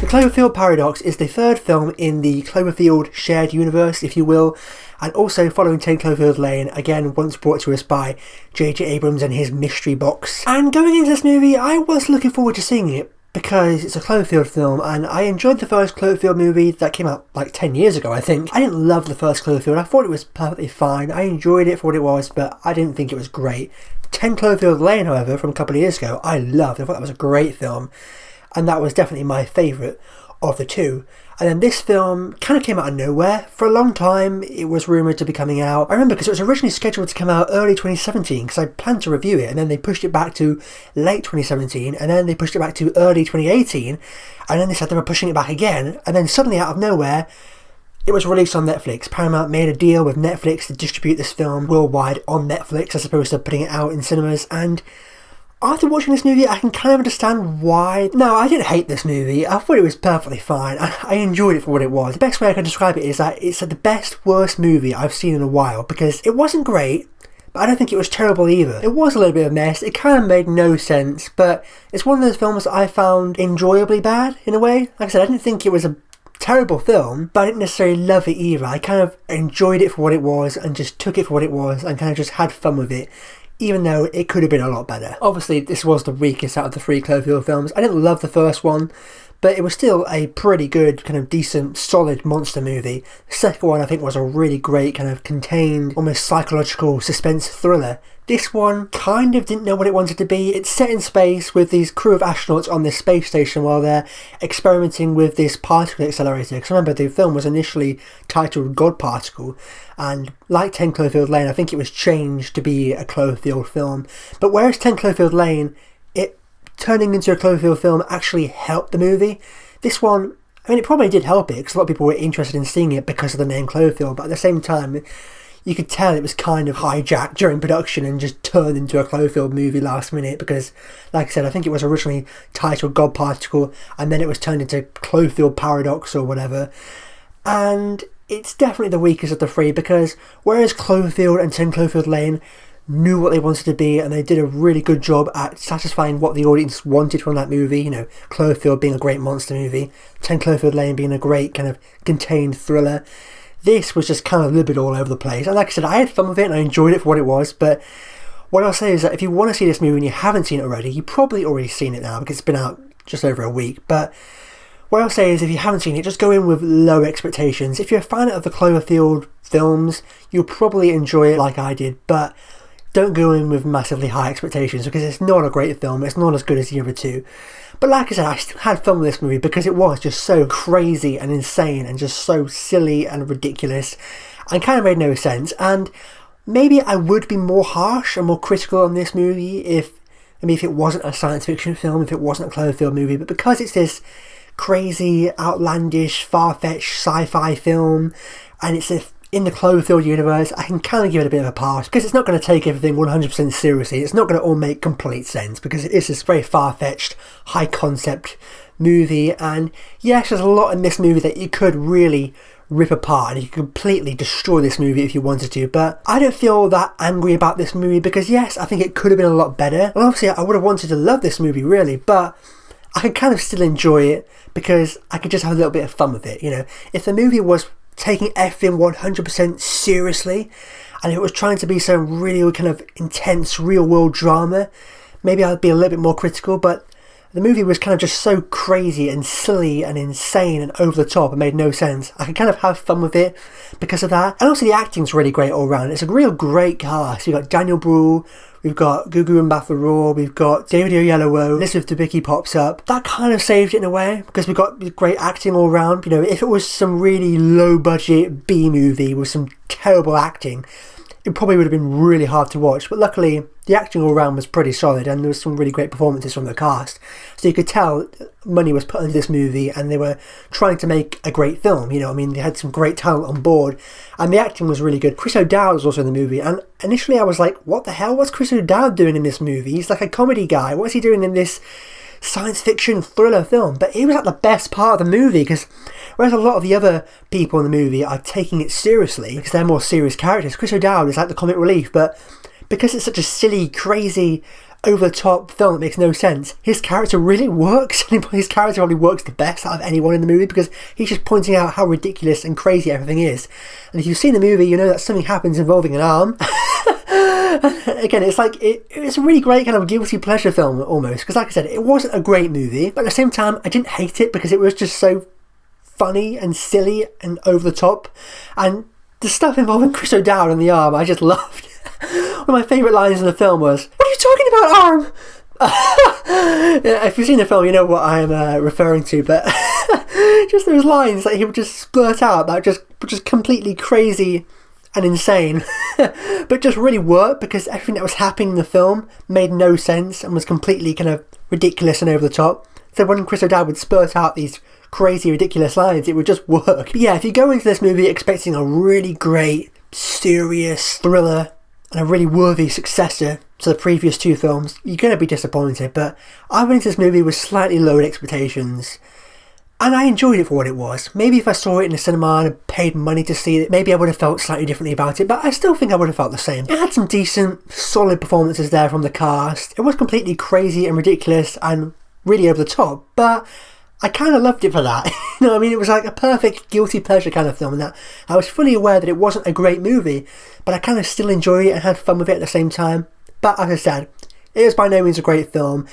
Cloverfield Paradox is the third film in the Cloverfield shared universe, if you will, and also following 10 Cloverfield Lane, again once brought to us by J.J. Abrams and his mystery box. And going into this movie, I was looking forward to seeing it, because it's a Cloverfield film, and I enjoyed the first Cloverfield movie that came out like 10 years ago, I think. I didn't love the first Cloverfield, I thought it was perfectly fine, I enjoyed it for what it was, but I didn't think it was great. 10 Cloverfield Lane, however, from a couple of years ago, I loved. I thought that was a great film, and that was definitely my favourite of the two. And then this film kind of came out of nowhere. For a long time, it was rumoured to be coming out. I remember because it was originally scheduled to come out early 2017, because I planned to review it, and then they pushed it back to late 2017, and then they pushed it back to early 2018, and then they said they were pushing it back again, and then suddenly out of nowhere, it was released on Netflix. Paramount made a deal with Netflix to distribute this film worldwide on Netflix as opposed to putting it out in cinemas, and after watching this movie, I can kind of understand why. No, I didn't hate this movie. I thought it was perfectly fine. I enjoyed it for what it was. The best way I can describe it is that it's the best, worst movie I've seen in a while, because it wasn't great, but I don't think it was terrible either. It was a little bit of a mess. It kind of made no sense, but it's one of those films that I found enjoyably bad, in a way. Like I said, I didn't think it was a terrible film, but I didn't necessarily love it either. I kind of enjoyed it for what it was and just took it for what it was and kind of just had fun with it, even though it could have been a lot better. Obviously, this was the weakest out of the three Cloverfield films. I didn't love the first one, but it was still a pretty good, kind of decent, solid monster movie. The second one, I think, was a really great, kind of contained, almost psychological suspense thriller. This one kind of didn't know what it wanted to be. It's set in space with these crew of astronauts on this space station while they're experimenting with this particle accelerator. Because remember, the film was initially titled God Particle, and like 10 Cloverfield Lane, I think it was changed to be a Cloverfield film. But whereas 10 Cloverfield Lane, it turning into a Cloverfield film actually helped the movie, this one, I mean, it probably did help it, because a lot of people were interested in seeing it because of the name Cloverfield, but at the same time, you could tell it was kind of hijacked during production and just turned into a Cloverfield movie last minute, because, like I said, I think it was originally titled God Particle, and then it was turned into Cloverfield Paradox or whatever. And it's definitely the weakest of the three, because whereas Cloverfield and 10 Cloverfield Lane knew what they wanted to be, and they did a really good job at satisfying what the audience wanted from that movie, you know, Cloverfield being a great monster movie, 10 Cloverfield Lane being a great kind of contained thriller, this was just kind of a little bit all over the place. And like I said, I had fun with it and I enjoyed it for what it was, but what I'll say is that if you want to see this movie and you haven't seen it already, you've probably already seen it now because it's been out just over a week, but what I'll say is if you haven't seen it, just go in with low expectations. If you're a fan of the Cloverfield films, you'll probably enjoy it like I did, but don't go in with massively high expectations, because it's not a great film, it's not as good as the other two. But like I said, I still had fun with this movie because it was just so crazy and insane and just so silly and ridiculous and kind of made no sense. And maybe I would be more harsh and more critical on this movie if it wasn't a science fiction film, if it wasn't a Cloverfield movie, but because it's this crazy, outlandish, far-fetched sci-fi film, and it's in the Cloverfield universe, I can kind of give it a bit of a pass, because it's not going to take everything 100% seriously. It's not going to all make complete sense, because it is this very far-fetched, high-concept movie, and yes, there's a lot in this movie that you could really rip apart, and you could completely destroy this movie if you wanted to, but I don't feel that angry about this movie, because yes, I think it could have been a lot better, and obviously I would have wanted to love this movie, really, but I can kind of still enjoy it, because I could just have a little bit of fun with it, you know. If the movie was taking everything 100% seriously, and it was trying to be some really kind of intense real world drama, maybe I'd be a little bit more critical, but the movie was kind of just so crazy and silly and insane and over the top and made no sense. I can kind of have fun with it because of that. And also the acting's really great all around. It's a real great cast. You've got Daniel Brühl, we've got Gugu and Mbatha-Raw, we've got David Oyelowo, Elizabeth Debicki pops up. That kind of saved it in a way, because we've got great acting all around. You know, if it was some really low budget B movie with some terrible acting, it probably would have been really hard to watch, but luckily the acting all around was pretty solid, and there was some really great performances from the cast, so you could tell money was put into this movie and they were trying to make a great film. You know, I mean, they had some great talent on board and the acting was really good. Chris O'Dowd was also in the movie, and initially I was like, what the hell, what's Chris O'Dowd doing in this movie? He's like a comedy guy, what's he doing in this science fiction thriller film? But he was like the best part of the movie, because whereas a lot of the other people in the movie are taking it seriously because they're more serious characters, Chris O'Dowd is like the comic relief, but because it's such a silly, crazy, over-the-top film that makes no sense. His character really works, and his character probably works the best out of anyone in the movie because he's just pointing out how ridiculous and crazy everything is. And if you've seen the movie, you know that something happens involving an arm. Again, it's like, it's a really great kind of guilty pleasure film almost, because like I said, it wasn't a great movie, but at the same time, I didn't hate it because it was just so funny and silly and over the top, and the stuff involving Chris O'Dowd and the arm, I just loved. One of my favourite lines in the film was, "What are you talking about, arm?" Yeah, if you've seen the film, you know what I'm referring to, but just those lines that he would just splurt out that were just completely crazy and insane, but just really worked because everything that was happening in the film made no sense and was completely kind of ridiculous and over the top. So when Chris O'Dowd would spurt out these crazy, ridiculous lines, it would just work. But yeah, if you go into this movie expecting a really great, serious thriller and a really worthy successor to the previous two films, you're going to be disappointed. But I went into this movie with slightly lowered expectations, and I enjoyed it for what it was. Maybe if I saw it in the cinema and paid money to see it, maybe I would have felt slightly differently about it, but I still think I would have felt the same. It had some decent, solid performances there from the cast. It was completely crazy and ridiculous and really over the top, but I kind of loved it for that. You know what I mean? It was like a perfect guilty pleasure kind of film, and that I was fully aware that it wasn't a great movie, but I kind of still enjoyed it and had fun with it at the same time. But as I said, it is by no means a great film,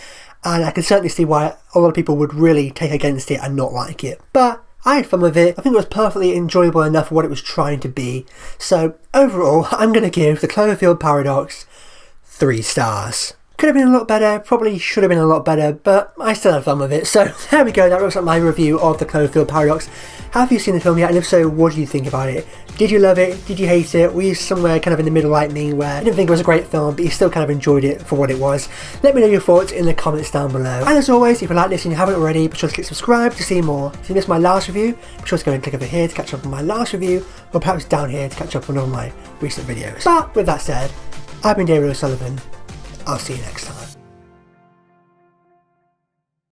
and I can certainly see why a lot of people would really take against it and not like it. But I had fun with it. I think it was perfectly enjoyable enough for what it was trying to be. So overall, I'm going to give The Cloverfield Paradox 3 stars. Could have been a lot better, probably should have been a lot better, but I still had fun with it. So there we go, that wraps up my review of The Cloverfield Paradox. Have you seen the film yet? And if so, what do you think about it? Did you love it? Did you hate it? Were you somewhere kind of in the middle like me where you didn't think it was a great film, but you still kind of enjoyed it for what it was? Let me know your thoughts in the comments down below. And as always, if you like this and you haven't already, be sure to click subscribe to see more. If you missed my last review, be sure to go and click over here to catch up on my last review, or perhaps down here to catch up on all my recent videos. But with that said, I've been David O'Sullivan. I'll see you next time.